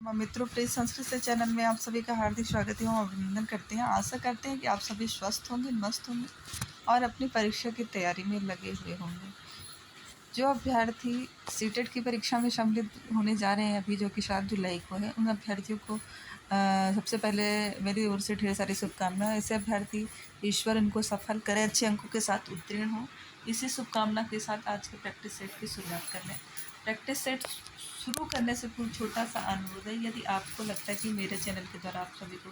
मित्रों, प्लीज संस्कृत से चैनल में आप सभी का हार्दिक स्वागत एवं अभिनंदन करते हैं। आशा करते हैं कि आप सभी स्वस्थ होंगे, मस्त होंगे और अपनी परीक्षा की तैयारी में लगे हुए होंगे। जो अभ्यर्थी सीटेट की परीक्षा में सम्मिलित होने जा रहे हैं अभी, जो कि 7 जुलाई को है, उन अभ्यर्थियों को सबसे पहले मेरी ओर से ढेर सारी शुभकामनाएं। ऐसे अभ्यर्थी ईश्वर इनको सफल करे, अच्छे अंकों के साथ उत्तीर्ण हो। इसी शुभकामना के साथ आज के प्रैक्टिस सेट की शुरुआत कर लें। प्रैक्टिस सेट शुरू करने से पूर्व छोटा सा अनुरोध है, यदि आपको लगता है कि मेरे चैनल के द्वारा आप सभी को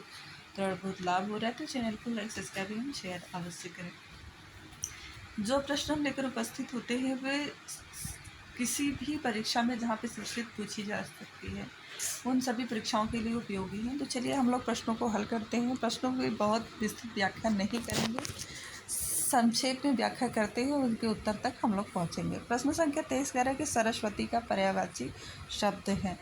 थोड़ा बहुत लाभ हो रहा है तो चैनल को लाइक, सब्सक्राइब एवं शेयर अवश्य करें। जो प्रश्न हम लेकर उपस्थित होते हैं वे किसी भी परीक्षा में जहाँ पे संस्कृत पूछी जा सकती है, उन सभी परीक्षाओं के लिए उपयोगी हैं। तो चलिए हम लोग प्रश्नों को हल करते हैं। प्रश्नों की बहुत विस्तृत व्याख्या नहीं करेंगे, संक्षेप में व्याख्या करते हुए उनके उत्तर तक हम लोग पहुँचेंगे। प्रश्न संख्या 23 कह रहा है कि सरस्वती का पर्यायवाची शब्द है।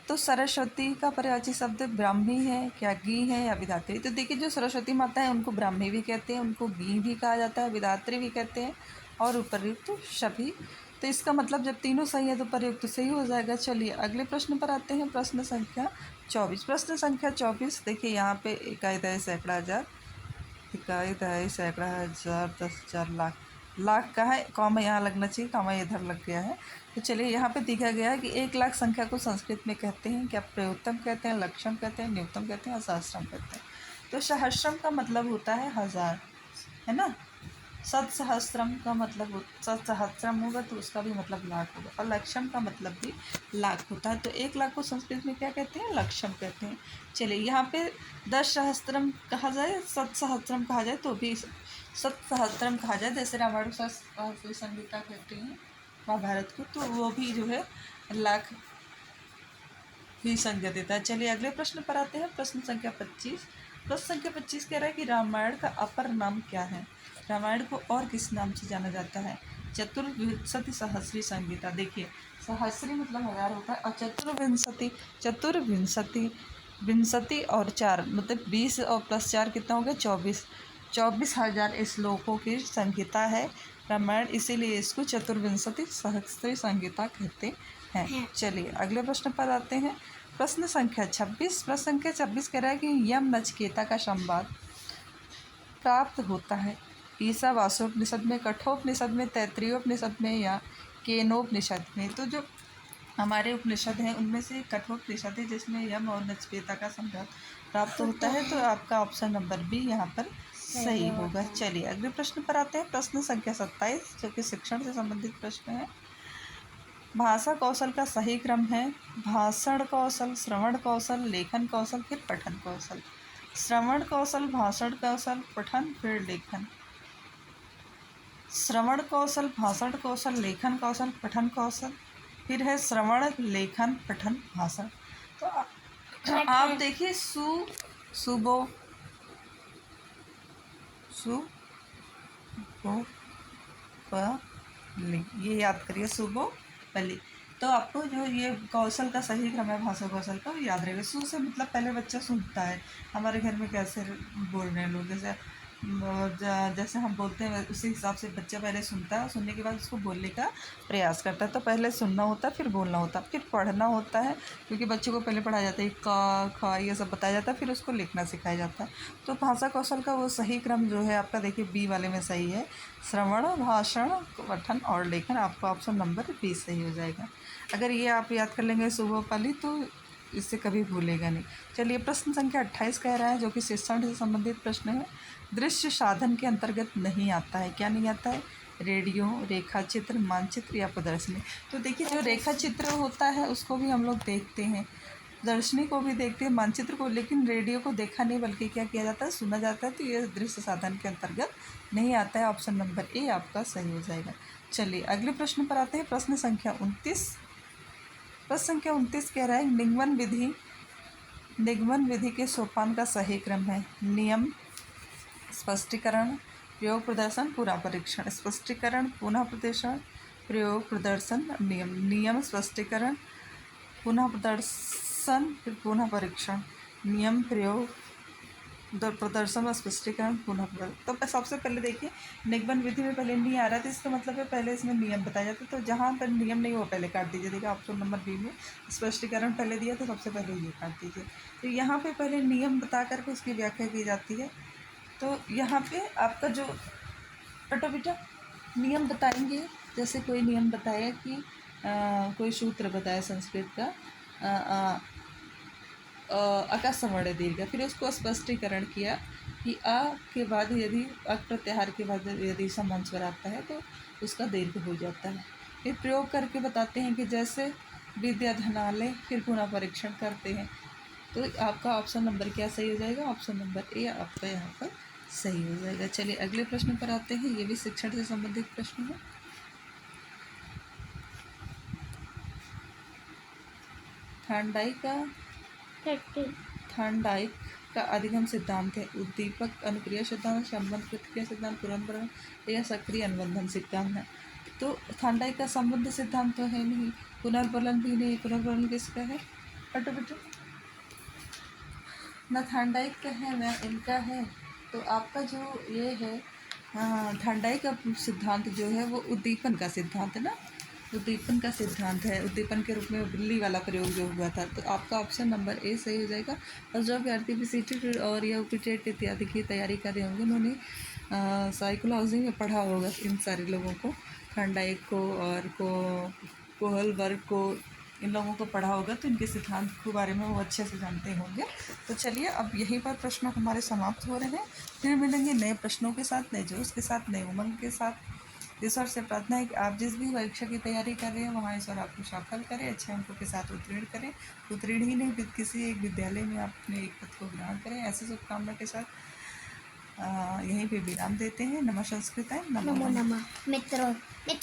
तो सरस्वती का पर्यायवाची शब्द ब्राह्मी है, क्या गी है या विधात्री? तो देखिए, जो सरस्वती माता है उनको ब्राह्मी भी कहते हैं, उनको गी भी कहा जाता है, विधात्री भी कहते हैं और उपर्युक्त सभी। तो इसका मतलब जब तीनों सही है तो प्रयुक्त सही हो जाएगा। चलिए अगले प्रश्न पर आते हैं। प्रश्न संख्या 24। प्रश्न संख्या 24 देखिए, यहाँ पे इकाई दहाई सैकड़ा हजार, इकाई दहाई सैकड़ा हजार, 10,000, लाख। लाख का है, कॉमा यहाँ लगना चाहिए, कॉमा इधर लग गया है। तो चलिए यहाँ पे दिखा गया है कि 1,00,000 संख्या को संस्कृत में कहते हैं क्या? प्रयोत्तम कहते हैं, लक्षम कहते हैं, न्यूनतम कहते हैं और सहस्त्रम कहते हैं। तो सहस्त्रम का मतलब होता है 1000, है ना। सत्सहस्त्रम का मतलब सत्सहस्त्रम होगा तो उसका भी मतलब लाख होगा, और लक्षम का मतलब भी लाख होता है। तो 1,00,000 को संस्कृत में क्या कहते हैं? लक्षम कहते हैं। चलिए यहाँ पे 10,000 कहा जाए, सत्सहस्त्रम कहा जाए तो भी सत्सहस्त्रम कहा जाए। जैसे रामायण सहस्त्र संहिता कहते हैं महाभारत को, तो वो भी जो है लाख ही संज्ञा देता है। चलिए अगले प्रश्न पर आते हैं। प्रश्न संख्या 25। प्रश्न संख्या 25 कह रहा है कि रामायण का अपर नाम क्या है? रामायण को और किस नाम से जाना जाता है? चतुर्विंशति सहस्री संहिता। देखिए, सहस्री मतलब 1000 होता है, और चतुर्विंशति विंशति और 4 मतलब 20 और प्लस 4 कितना हो गया? 24। 24,000 श्लोकों की संहिता है रामायण, इसीलिए इसको चतुर्विंशति सहस्री संहिता कहते हैं। चलिए अगले प्रश्न पर आते हैं। प्रश्न संख्या 26। प्रश्न संख्या 26 कह रहा है कि यम नचिकेता का संवाद प्राप्त होता है ईशावास्योपनिषद में, कठोपनिषद में, तैत्तिरीयोपनिषद में या केनोपनिषद में? तो जो हमारे उपनिषद हैं उनमें से कठोपनिषद है जिसमें यम और नचिकेता का संवाद प्राप्त होता है। तो आपका ऑप्शन नंबर बी यहाँ पर सही होगा। चलिए अगले प्रश्न पर आते हैं। प्रश्न संख्या 27 जो कि शिक्षण से संबंधित प्रश्न है। भाषा कौशल का सही क्रम है भाषण कौशल, श्रवण कौशल, लेखन कौशल, फिर पठन कौशल। श्रवण कौशल, भाषण कौशल, पठन, फिर लेखन। श्रवण कौशल, भाषण कौशल, लेखन कौशल, पठन कौशल, फिर है श्रवण, लेखन, पठन, भाषण। तो आप देखिए, सुबो सुबोपली, ये याद करिए, सुबोपली। तो आपको जो ये कौशल का सही क्रम है भाषा कौशल का, याद रहेगा। सु से मतलब पहले बच्चा सुनता है। हमारे घर में कैसे बोल रहे हैं लोग, जैसे हम बोलते हैं उसी हिसाब से बच्चा पहले सुनता है, सुनने के बाद उसको बोलने का प्रयास करता है। तो पहले सुनना होता है, फिर बोलना होता है, फिर पढ़ना होता है, क्योंकि बच्चे को पहले पढ़ाया जाता है का, खा, ये सब बताया जाता है, फिर उसको लिखना सिखाया जाता है। तो भाषा कौशल का वो सही क्रम जो है आपका, देखिए बी वाले में सही है। श्रवण, भाषण, पठन और लेखन। आपका ऑप्शन नंबर बी सही हो जाएगा। अगर ये आप याद कर लेंगे सुबोपली तो इससे कभी भूलेगा नहीं। चलिए प्रश्न संख्या 28 कह रहा है, जो कि शिक्षण से संबंधित प्रश्न है। दृश्य साधन के अंतर्गत नहीं आता है, क्या नहीं आता है? रेडियो, रेखा चित्र, मानचित्र या प्रदर्शनी। तो देखिए, जो रेखा चित्र होता है उसको भी हम लोग देखते हैं, प्रदर्शनी को भी देखते हैं, मानचित्र को, लेकिन रेडियो को देखा नहीं बल्कि क्या किया जाता है? सुना जाता है। तो ये दृश्य साधन के अंतर्गत नहीं आता है। ऑप्शन नंबर ए आपका सही हो जाएगा। चलिए अगले प्रश्न पर आते हैं। प्रश्न संख्या 29। प्रश्न संख्या 29 कह रहा है निगमन विधि के सोपान का सही क्रम है। नियम, स्पष्टीकरण, प्रयोग, प्रदर्शन, पुनः परीक्षण। स्पष्टीकरण, पुनः प्रदर्शन, प्रयोग, प्रदर्शन, नियम। नियम, स्पष्टीकरण, पुनः प्रदर्शन, फिर पुनः परीक्षण। नियम, प्रयोग, प्रदर्शन व स्पष्टीकरण पुनः तो सबसे पहले देखिए निगमन विधि में पहले नहीं आ रहा था, इसका मतलब है पहले इसमें नियम बताया जाता है, तो जहाँ पर नियम नहीं वो पहले काट दीजिए। देखिए ऑप्शन नंबर बी में स्पष्टीकरण पहले दिया तो सबसे पहले ये काट दीजिए। तो यहाँ पे पहले नियम बता करके उसकी व्याख्या की जाती है। तो यहाँ पे आपका जो बेटा नियम बताएंगे, जैसे कोई नियम बताया कि कोई सूत्र बताया संस्कृत का अकस्मण दीर्घ, फिर उसको स्पष्टीकरण किया कि अ के बाद यदि अक प्रत्याहार के बाद यदि समांस स्वर आता है तो उसका दीर्घ हो जाता है। फिर प्रयोग करके बताते हैं कि जैसे विद्या धनालय, फिर पुनः परीक्षण करते हैं। तो आपका ऑप्शन नंबर क्या सही हो जाएगा? ऑप्शन नंबर ए आपका यहाँ पर सही हो जाएगा। चलिए अगले प्रश्न पर आते हैं, ये भी शिक्षण से संबंधित प्रश्न है। थार्नडाइक का अधिगम सिद्धांत है उद्दीपक अनुक्रिया सिद्धांत, संबंध प्रतिक्रिया सिद्धांत, पुनर्भरण या सक्रिय अनुबंधन सिद्धांत है। तो थार्नडाइक का संबंध सिद्धांत तो है नहीं, पुनर्बलन भी नहीं। पुनर्बलन किसका है? बेटा ना थार्नडाइक का है ना इनका है। तो आपका जो ये है थार्नडाइक का सिद्धांत जो है वो उद्दीपन का सिद्धांत है ना, उद्दीपन का सिद्धांत है। उद्दीपन के रूप में बिल्ली वाला प्रयोग जो हुआ था। तो आपका ऑप्शन नंबर ए सही हो जाएगा। और जो अभ्यर्थी पीसीटी और या यूपीटेट इत्यादि की तैयारी कर रहे होंगे उन्होंने साइकोलॉजी में पढ़ा होगा इन सारे लोगों को, थार्नडाइक को और कोहलबर्ग को, इन लोगों को पढ़ा होगा, तो इनके सिद्धांत के बारे में वो अच्छे से जानते होंगे। तो चलिए अब यहीं पर प्रश्न हमारे समाप्त हो रहे हैं। फिर मिलेंगे नए प्रश्नों के साथ, नए जोश के साथ, नए उमंग के साथ। ईश्वर से प्रार्थना है कि आप जिस भी परीक्षा की तैयारी कर रहे हैं वहाँ ईश्वर आपको सफल करें, अच्छे अंकों के साथ उत्तीर्ण करें। उत्तीर्ण ही नहीं, किसी एक विद्यालय में आप अपने एक पद को ग्रहण करें। ऐसी शुभकामना के साथ यहीं पे विराम देते हैं। नमः संस्कृताय, नमो नमः। मित्रों